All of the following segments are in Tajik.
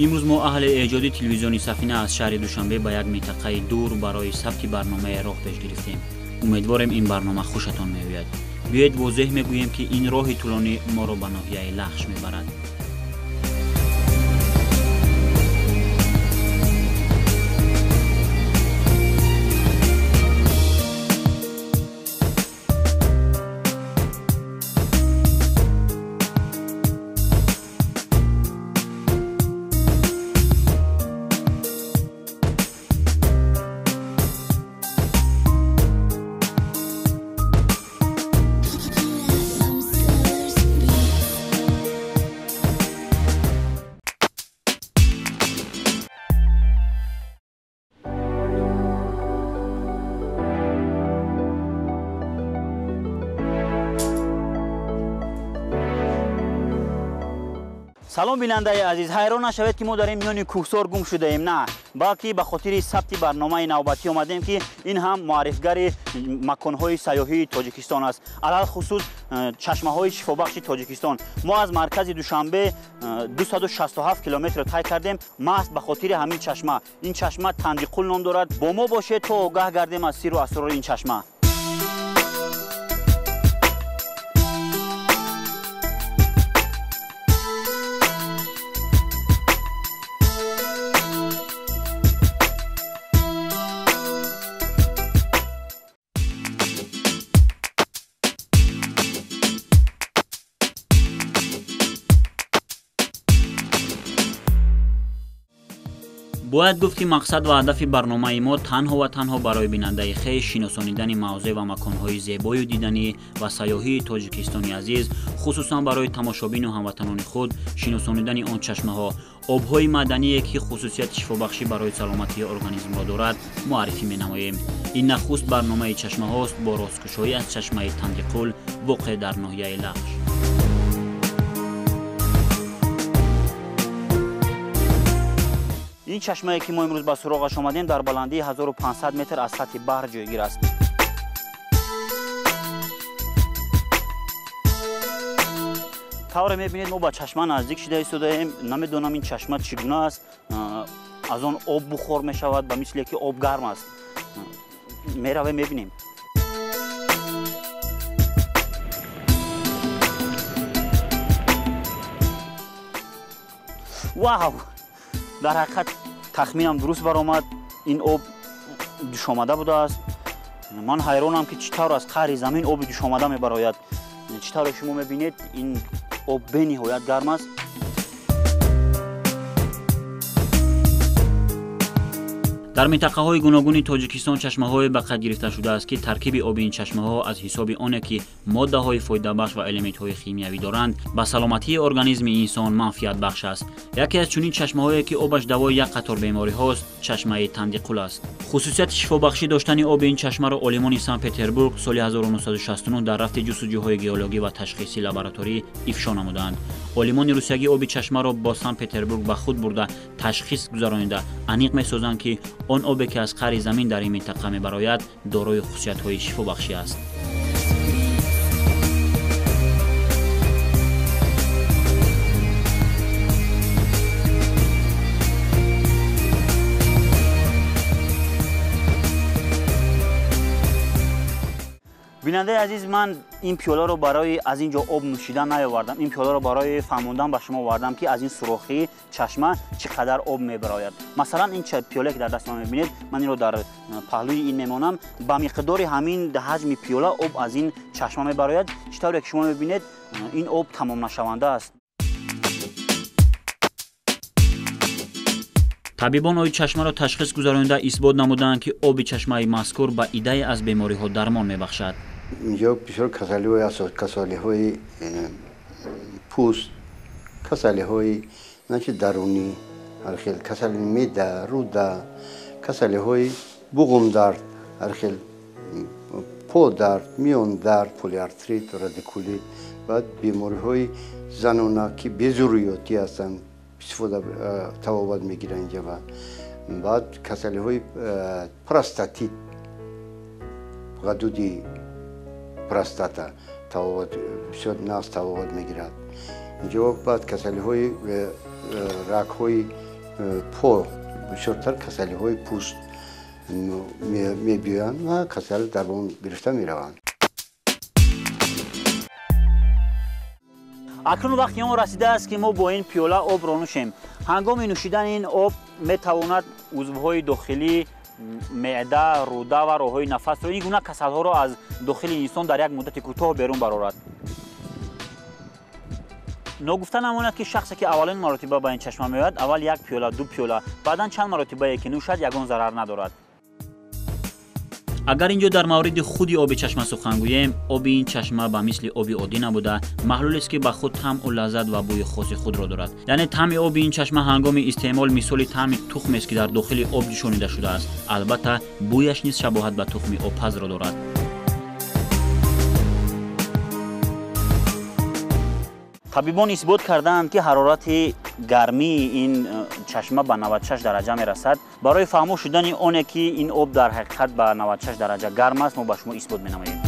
имрӯз мо аҳли эҷоди телевизиони Сафина аз шаҳри Душанбе ба як минтақаи дур барои сабти барномаи роҳ пеш гирифтем. Умедворем ин барнома хушатон меояд. биёед возеҳ мегӯем ки ин роҳи тӯлонӣ моро ба ноҳияи Лахш мебарад. салом бинандаи азиз, ҳайрон нашавед ки мо дар ин миёни кӯҳсор гум шудаем. Не, балки ба хотири сабти барномаи навбатӣ омадем ки ин ҳам муаррифгари маконҳои сайёҳии Тоҷикистон аст, алал хусус чашмаҳои шифобахши Тоҷикистон. мо аз маркази Душанбе 267 километр тай кардем маҳз ба хотири ҳамин чашма. ин чашма Тандиқул ном дорад. бо мо бошед то огаҳ гардем аз сирру асрори ин чашма. бояд гуфт ки мақсад ва ҳадафи барномаи мо танҳо ва танҳо барои бинандаи хеш шиносонидани мавзеъ ва маконҳои зебою диданӣ ва сайёҳии Тоҷикистони азиз, хусусан барои тамошобину ҳамватанони худ шиносонидани он чашмаҳо, обҳои маъдание ки хусусияти шифобахшӣ барои саломатии организмро дорад, муаррифӣ менамоем. ин нахуст барномаи чашмаҳост бо росткушоӣ аз чашмаи Тандиқул воқеъ дар ноҳияи Лахш. ин чашмае ки мо имрӯз ба суроғаш омадем дар баландии 1500 метр аз сатҳи баҳр ҷойгир аст. тавре мебинед мо ба чашма наздик шуда истодаем. намедонам ин чашма чӣ гуна аст. аз он об бухор мешавад ба мисли ки об гарм аст. меравем мебинем. вау, дар ҳақиқат тахминам дуруст баромад. ин об душомада будааст. ман ҳайронам ки чӣ тавр аз қаъри замин оби душомада мебарояд. чӣ тавре шумо мебинед ин об бениҳоят гарм аст. дар минтақаҳои гуногуни Тоҷикистон чашмаҳое ба қад гирифта шудааст ки таркиби оби ин чашмаҳо аз ҳисоби оне ки моддаҳои фоидабахш ва элементҳои химиявӣ доранд, ба саломатии организми инсон манфиатбахш аст. яке аз чунин чашмаҳое ки обаш давои як қатор бемориҳост, чашмаи Тандиқул аст. хусусияти шифобахшӣ доштани оби ин чашмаро олимони Санкт-Петербург соли 1969 дар рафти ҷустуҷӯҳои геологӣ ва ташхиси лабораторӣ ифшо намуданд. олимони русиягӣ оби чашмаро бо Санкт-Петербург ба худ бурда ташхис гузаронида аниқ месозанд ки он обе ки аз қаъри замин дар ин минтақа мебарояд дорои хусусиятҳои шифобахшӣ аст. бинандаи азиз, ман ин пиёларо барои аз ин ҷо об нӯшидан наёвардам. ин пиёларо барои фаҳмондан ба шумо овардам ки аз ин сурохии чашма чӣ қадар об мебарояд. масалан ин пиёлае ки дар дасти ман мебинед, ман инро дар паҳлӯи ин мемонам. ба миқдори ҳамин ҳаҷми пиёла об аз ин чашма мебарояд. чӣ тавре ки шумо мебинед ин об тамомнашаванда аст. табибон оби чашмаро ташхис гузаронида исбот намуданд ки оби чашмаи мазкур ба идае аз бемориҳо дармон мебахшад. اینجا بسیار کسالی‌های پوست، کسالی‌های نچه درونی، هر خیل کسالی معده، روده، کسالی‌های بوم درد، هر خیل پا درد، میان درد، پلی‌آرتریت، رادیکولیت، بعد بیماری‌های زنانه که بی‌ضروریاتی هستند، استفاده تواوت می‌گیرند اینجا. بعد کسالی‌های پروستاتیت، غدودی پروستاتا تواوت بسیار ناز تواوت میگیرد. اینجا بعد کسالی‌های رگ‌های پو بسیارتر کسلی های پوست می بیان و کسل در اون گرفته می روند. اکنون وقتی ما رسیده است که ما با این پیوله آب را نوشیم. هنگام نوشیدن این آب می تواند عضوهای داخلی معده، روده و راههای نفس را این گونه کسل‌ها را از داخل انسان در یک مدت کوتاه بیرون برآورد. نگفته نماند که شخصی که اولین مرتبه به این چشمه میآید اول یک پیوله، دو پیوله، بعدا چند مرتبه که نوشد یگان ضرر ندارد. اگر اینجا در مورد خودی آب چشمه سخن گوییم، آب این چشمه به مثل آب عادی نبوده، محلولی است که به خود طعم و لذت و بوی خاص خود را دارد. یعنی طعم آب این چشمه هنگام استعمال مثل طعم تخم است که در داخل آب جوشانیده شده است. البته بویش نیز شباهت به تخم آبپز را دارد. طبیبان اثبات کردند که حرارت گرمی این چشمه به 96 درجه می رسد. برای فهمو شدن آنه که این آب در حقیقت به 96 درجه گرم است ما به شما اثبات می نماییم.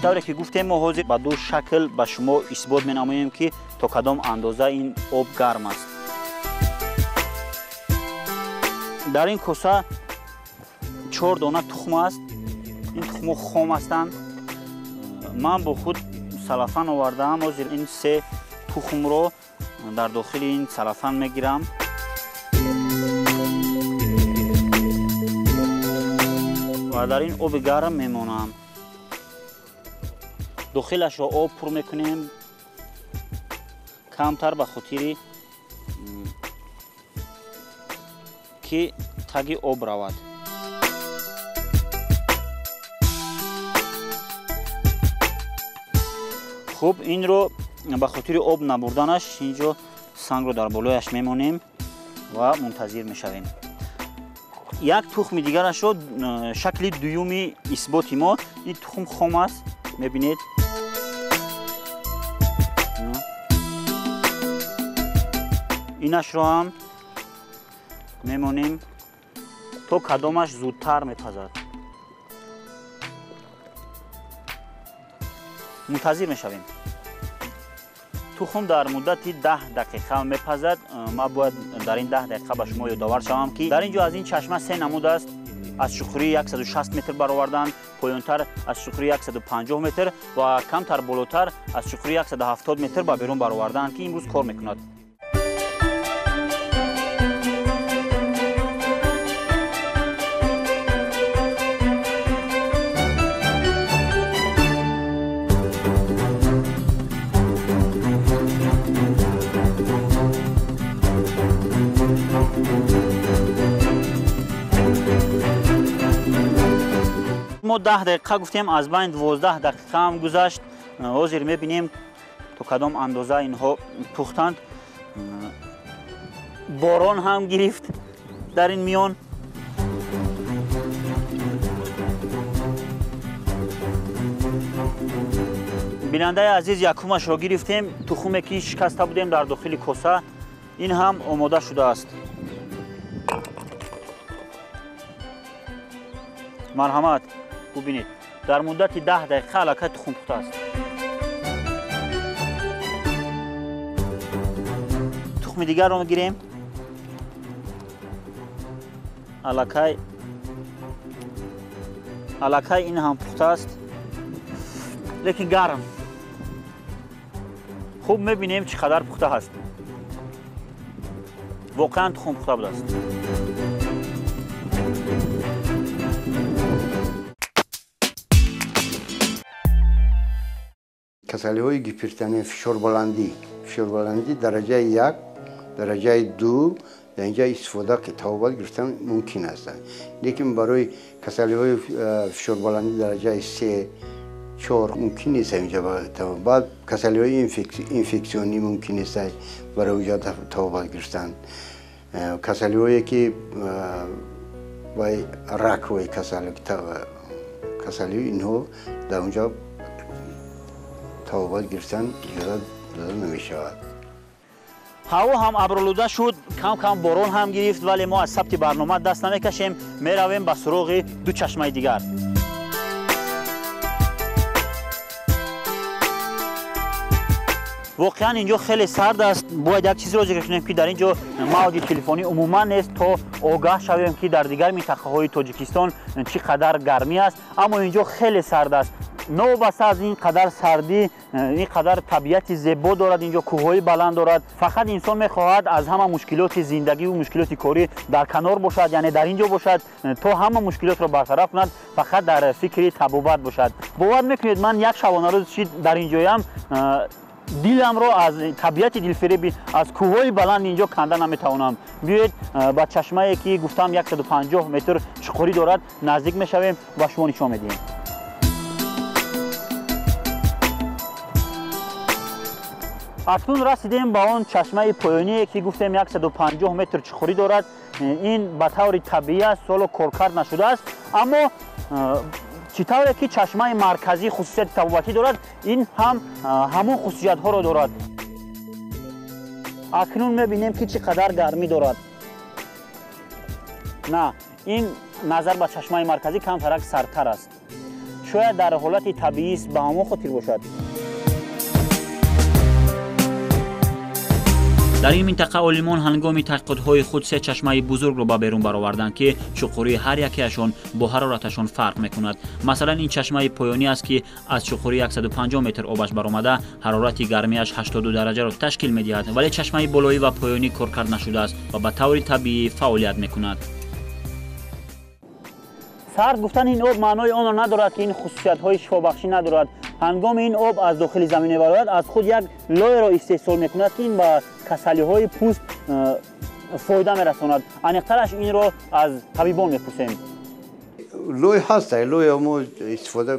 طوری که گفتیم ما حاضر به دو شکل به شما اثبات می نماییم که تا کدام اندازه این آب گرم است. در این کاسه 4 دانه تخم است. این تخم خام هستند. من با خود سلفن آوردم. حاضر این 3 تخم رو در داخل این سلفن میگیرم. و در این آب گرم میمونم. داخلش رو آب پر میکنیم کمتر به خاطر که تگ آب رود. خوب این رو به خاطر آب نبردنش اینجا سنگ رو در بالایش میمونیم و منتظر میشویم. یک تخم دیگرش رو شکل دومی اثبات ما این تخم خام است میبینید. اینش رو هم میمونیم تا کدامش زودتر میپزد. منتظر میشویم. تخم در مدت 10 دقیقه میپزد. ما باید در این 10 دقیقه به شما یادآور شوم که در اینجا از این چشمه 3 نمود است. از شخوری 160 متر برآوردن، پایانتر از شخوری 150 متر و کمتر بالاتر از شخوری 170 متر به بیرون برآوردن که امروز کار میکند. ما 10 دقیقه گفتیم، از بین 12 دقیقه هم گذشت. حاضر میبینیم تا کدام اندازه اینها پختند. باران هم گرفت در این میان. بیننده عزیز یکمش را گرفتیم. تخمی که شکسته بودیم در داخل کاسه این هم آماده شده است. مرحمت. ببینید در مدت 10 دقیقه الکه تخم پخته است. تخم دیگر رو میگیریم. الکه این هم پخته است لیکن گرم. خوب میبینیم چقدر پخته هست. واقعا تخم پخته بوده است. کسلی های گیپرتنی فشار بلندی درجه 1 درجه 2 در اینجا استفاده که تا گرفتن ممکن است. لیکن برای کسلی های فشار بلندی درجه 3 4 ممکن نیست اینجا بعد کسلی های اینفکسیونی ممکن نیست برای اونجا تا گرفتن. کسلی هایی که وای رک وای کسلی اینها در اونجا تا گرفتن اجازه نمی شود. هوا هم ابرآلوده شد، کم کم باران هم گرفت، ولی ما از ثبت برنامه دست نمیکشیم. می رویم به سراغ 2 چشمه دیگر. واقعا اینجا خیلی سرد است. باید یک چیزی رو ذکر کنیم که در اینجا موج تلفنی عموما نیست تا آگاه شویم که در دیگر منطقه‌های تاجیکستان چقدر گرمی است، اما اینجا خیلی سرد است. نوبسته از این قدر سردی، این قدر طبیعت زیبا دارد، اینجا کوههای بلند دارد. فقط انسان میخواهد از همه مشکلات زندگی و مشکلات کاری در کنار باشد، یعنی در اینجا باشد تا همه مشکلات را برطرف کند، فقط در فکر طبابت باشد. باور میکنید من یک شبانه روز در اینجایم دلم را از طبیعت دلفریبی از کوههای بلند اینجا کنده نمیتوانم. بیایید با چشمه‌ای که گفتم 150 متر چقوری دارد نزدیک میشویم و شما نشان میدیم. اکنون رسیدیم به اون چشمه پایانی که گفتیم 150 متر چقوری دارد. این به طور طبیعی است، سالو کارکرد نشده است، اما چطوره که چشمه مرکزی خصوصیت طبابتی دارد، این هم همون خصوصیت ها را دارد. اکنون میبینیم که چقدر گرمی دارد. نه، این نظر به چشمه مرکزی کم فرق سردتر است. شاید در حالت طبیعی است به همون خاطر باشد. در این منطقه عالمان هنگام تحقیقات‌های خود سه چشمه بزرگ را به بیرون برآوردند که چقوری هر یکیشان با حرارتشان فرق میکند. مثلا این چشمه پایانی است که از چقوری 150 متر آبش برآمده حرارت گرمیش 82 درجه را تشکیل می‌دهد، ولی چشمه بالایی و پایانی کارکرد نشده است و به طور طبیعی فعالیت میکند. سرد گفتن این آب معنای آن را ندارد که این خصوصیت‌های شفابخشی ندارد. هنگام این آب از داخل زمین می‌بارد، از خود یک لایه را استحصال می‌کند که این به کسلی‌های پوست فایده می‌رساند. عمیق‌ترش این را از طبیبان می‌پرسیم. لایه هست، لایه ما استفاده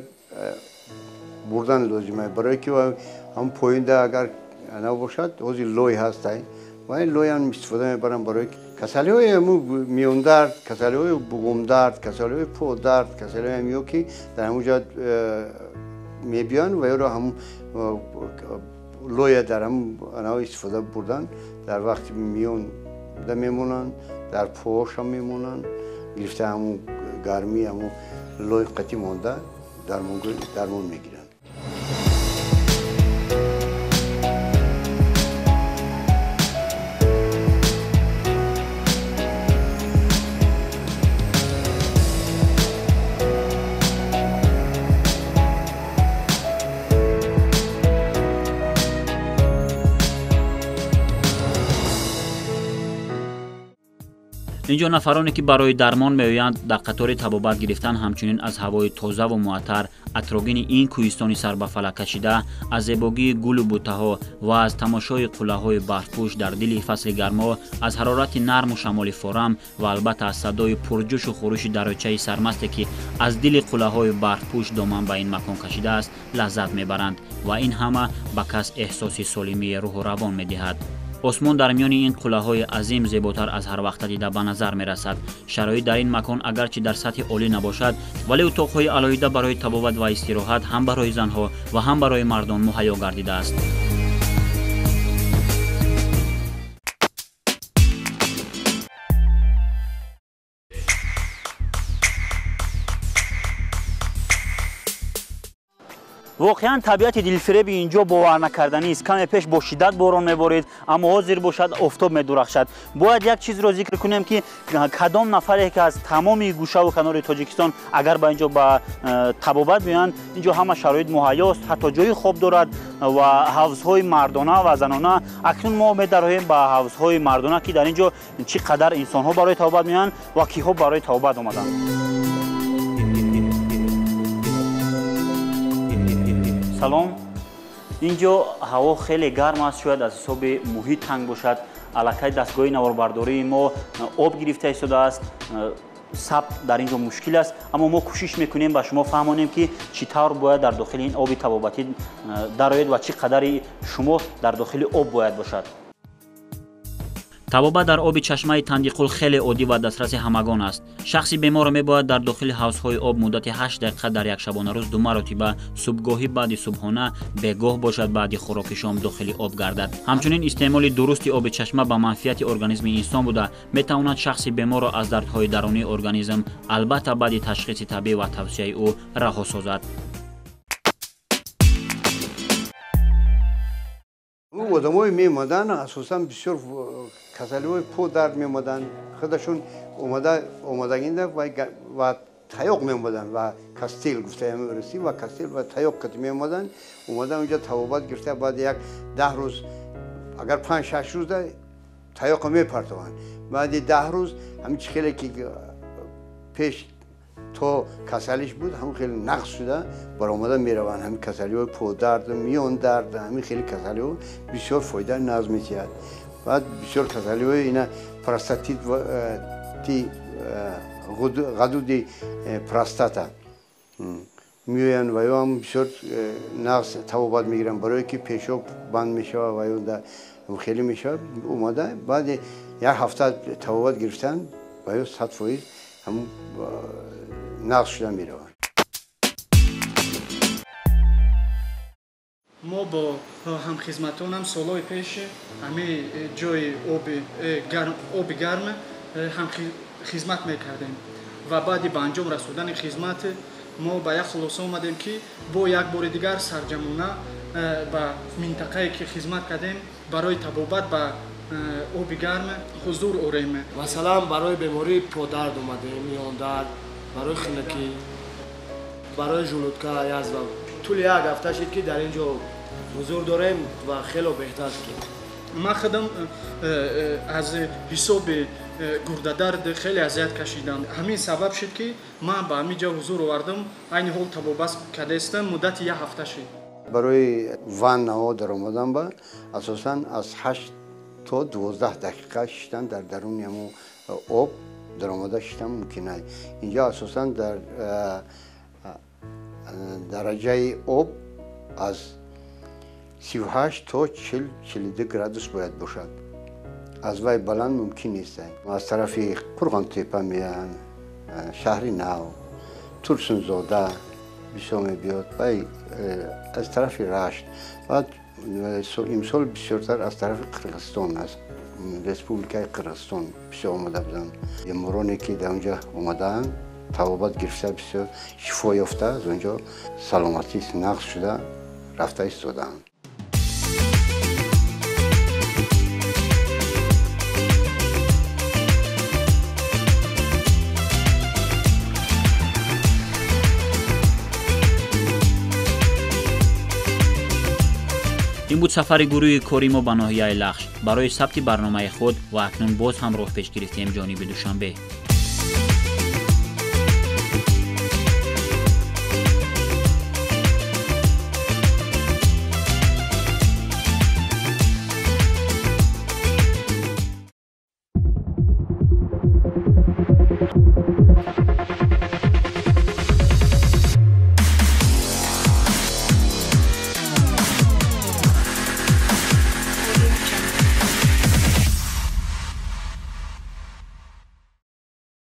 بردن لازمه برای که هم پوینده اگر نباشد از لایه هست و این لایه هم استفاده می‌برن برای کسلی‌های میون درد، کسلی‌های بوم درد، کسلی‌های پا درد، کسلی‌های میو که در همونجا میبیان و یا را هم لایه در هم استفاده بردن در وقت میون میمونن، در پاش هم میمونن، گرفته همون گرمی همون لایه قطعی مانده درمون میگیرن. اینجا نفرانی که برای درمان میآیند در قطار طبابت گرفتن، همچنین از هوای تازه و معطر اطراگین این کوهستانی سر به فلک کشیده، از زیبایی گل و بوته‌ها و از تماشای قلعه‌های برفپوش در دل فصل گرما، از حرارت نرم و شمال فورم و البته از صدای پرجوش و خروش دریاچه سرمستی که از دل قلعه‌های برفپوش دامن به این مکان کشیده است لذت میبرند و این همه به کس احساس سالمی روح و روان میدهد. آسمان در میان این قلعه‌های عظیم زیباتر از هر وقت دیده به نظر می رسد. شرایط در این مکان اگرچه در سطح عالی نباشد، ولی اتاق‌های علاوه برای طبابت و استراحت هم برای زنها و هم برای مردان مهیا گردیده است. واقعا طبیعت دلفریب اینجا باور نکردنی است. کمی پیش با شدت باران میبارید، اما حاضر باشد آفتاب میدرخشد. باید یک چیز را ذکر کنیم که کدام نفری که از تمام گوشه و کنار تاجیکستان اگر به اینجا به طبابت بیایند، اینجا همه شرایط مهیاست، حتی جای خواب دارد و حوض‌های مردانه و زنانه. اکنون ما می‌دریم به حوض‌های مردانه که در اینجا چقدر انسان‌ها برای طبابت میان و کی‌ها برای طبابت آمدند. سلام. اینجا هوا خیلی گرم است، شاید از حساب محیط تنگ باشد. علاقه دستگاه نواربرداری ما آب گرفته ایستاده است، ثبت در اینجا مشکل است، اما ما کوشش میکنیم به شما فهمانیم که چطور باید در داخل این آب طبابتی درآید و چقدر شما در داخل آب باید باشد. طبابت در آب چشمه تندیقل خیلی عادی و دسترس همگان است. شخصی بیمار میباید در داخل حوض‌های آب مدت 8 دقیقه در یک شبانه روز 2 مرتبه، صبحگاهی بعد صبحانه، بگاه باشد بعد خوراک شام داخل آب گردد. همچنین استعمال درست آب چشمه به منفعت ارگانیسم انسان بوده میتواند شخصی بیمار را از دردهای درونی ارگانیسم البته بعد تشخیص طبیعی و توصیه او رها سازد. آدمای میمدن اساسا بسیار کسالی‌های پو درد میمدن خودشون اومدگین و تایق میمدن و کاستیل گفته میرسی و کاستیل و تایق کت میمدن اومدن اونجا توابت گرفته بعد یک 10 روز اگر 5 6 روز ده تایق میپرتوان بعد 10 روز همین خیلی که پیش تو کسالیش بود همون خیلی نقص شده برآمده میرون همین کسالی‌های پو درد میون درد همین خیلی کسالی‌ها بسیار فایده ناز می‌دهد بعد بسیار کسالی‌های اینا پروستاتیت تی غدود پروستاتا میان و یا هم بسیار نقص توابت میگیرن برای که پیشاب بند میشه و یا خیلی میشه اومده بعد یک هفته توابت گرفتن و یا 100% همون نقص شده میره. ما با همخدمتانم سالهای پیش همه جای آب گرم هم خدمت میکردیم و بعد به انجام رسوندن خدمت ما به یک خلاصه آمدیم که با یک بار دیگر سرجمانه به منطقه‌ای که خدمت کردیم برای طبابت به آب گرم حضور آوریم. مثلا برای بیماری پودرد اومدیم، میان درد، برای خنکی، برای ژلودکا یازد. طول یک هفته شد که در اینجا حضور داریم و خیلی بهتر شد. من خودم از حساب گرده درد خیلی اذیت کشیدم. همین سبب شد که من به همین جا حضور آوردم. این حال طبابت کرده استم مدت یک هفته شد. برای وان نوا در آمدن با اساساً از 8 تا 12 دقیقه شدن در درون همون آب در آمده شدن ممکنه. اینجا اساساً در درجه آب از 38 تا 42 گرادوس باید باشد. از وی بلند ممکن نیست. از طرف قرغان تپه میان، شهر نو، ترسون زاده بسیار میبیاد و از طرف رشت بعد امسال بسیارتر از طرف قرغستان است. رسپوبلیکای قرغستان بسیار آمده بودن. یه مرانی که در اونجا آمدن طبابت گرفته بسیار شفا یافته از اونجا سلامتی نقص شده رفته ایستادن. این بود سفر گروه کاری ما به ناحیه لخش برای ثبت برنامه خود و اکنون باز هم راه پیش گرفتیم جانب دوشنبه.